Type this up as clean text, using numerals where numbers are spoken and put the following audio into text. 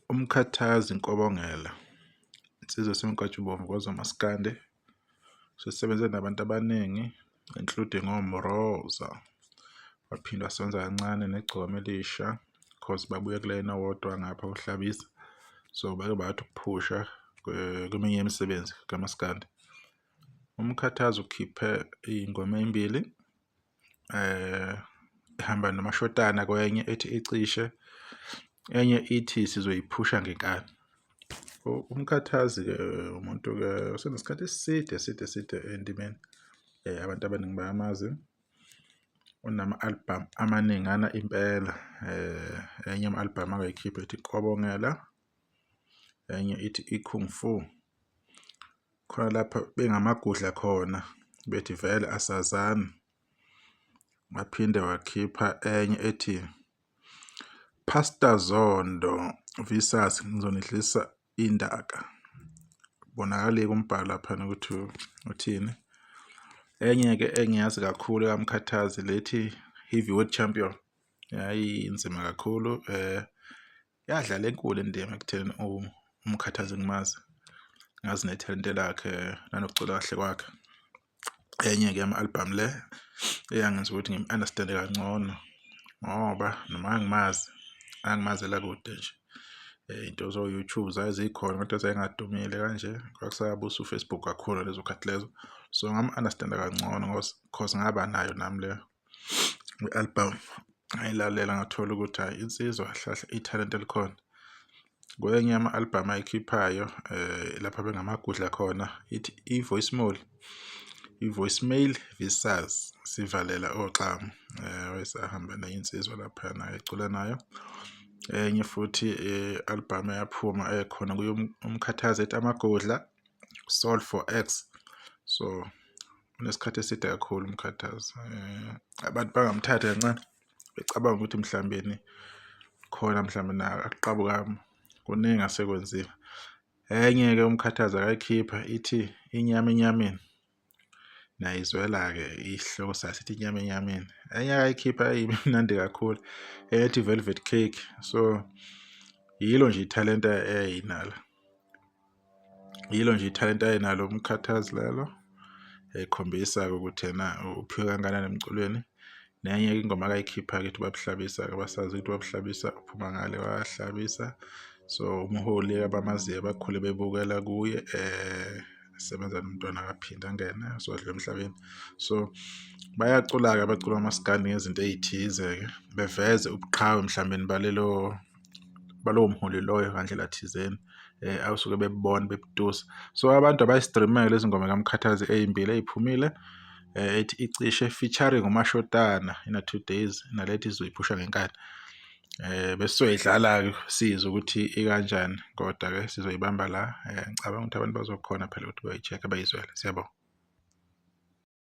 Umkhathazi Nkobongela, insizwa esemnkantshubomvu kwaZomaskandi. Sisebenze nabantu abaningi including oMroza, waphinde wasebenza kancane neGcoma Elisha cause babuye kulayini owodwa ngapha uhlabisa, so bake bathi ukuphusha kweminye imisebenzi kaMaskandi. Umkhathazi ukhiphe iy'ngoma ey'mbili, ihamba nomashotana kwenye ethi icishe, enye ithi sizoyiphusha ngenkani. Umkhathazi-ke umuntu-ke usenesikhathi eside endimeni, abantu abaningi bayamazi. Unama-album amaningana impela, enye yama-album akayikhipha ethi Nkobongela, enye ithi iKung Fu. Khona lapha bengamagudla khona bethi vele asazani. Waphinde wakhipha enye ethi Pastor Zondo vs Ngizonihlisa Indaka. Bonakala-ke umbhalo lapha ukuthi uthini. Enye-ke engiyazi kakhulu kaMkhathazi lethi Heavyweight Champion, yayinzima kakhulu, yadlala enkulu indima ekutheni uMkhathazi ngimazi, ngazi nethalente lakhe nanokucula kahle kwakhe. Enye-ke yama-album le eyangenza ukuthi ngim-understand-e kangcono ngoba noma angimazela kude nje. Into zo-YouTube zazikhona kodwa zayingadumile kanje, kwakusabusa uFacebook kakhulu lezo khathi lezo. So ngam-understand-a kangcono cause ngaba nayo nami le album, ngayilalela ngathola ukuthi hhayi insizwa kahle ithalente likhona. Kwenye yama-album ayikhiphayo lapha bengamagudla khona ithi iVoicemail vs Sivalela Oxamu, wayesahamba neyinsizwa laphana ecula nayo. Enye futhi album eyaphuma ekhona kuyo uMkhathazi ethi Amagudla Soul for X. So unesikhathi eside kakhulu uMkhathazi, abantu bangamthatha kancane becabanga ukuthi mhlawumbe khona mhlawumbe akuqabukamo, kuningi asekwenziwe. Enye-ke uMkhathazi akayikhipha ithi Inyama Enyameni, nayizwela-ke isihloko sayo sithi Inyama Enyameni. Enye akayikhipha imnandi kakhulu ethi Velvet Cake. So yilo nje ithalente ayinalo uMkhathazi lelo, ekhombisa ukuthi yena uphiwe kangakanani emculweni. Nenye ingoma akayikhipha-ke ithi Babuhlabisa-ke, abasazi ukuthi Babuhlabisa uphuma ngale wahlabisa. So umholi abamaziyo bakhule bebukela kuye, sebenza nomntwana akaphinde angene sodlula emhlabeni. So bayacula-ke abacula kaMaskandi ngezinto ey'thize-ke beveze ubuqhawe mhlawumbe balowo mholi loyo ngandlela thizeni awusuke bebubona bebutusa. So abantu abayistrimele lezi ngoma kaMkhathazi ey'mbili ey'phumile, ethi icishe featuring umashotana ina 2 days nalethi sizoyiphusha ngenkani. Bese soyidlala-ke sizwe ukuthi ikanjani, kodwa-ke sizoyibamba la. Ngicabanga ukuthi abantu bazokhona phela ukuthi bayi-check-e bayizwele. Siyabonga.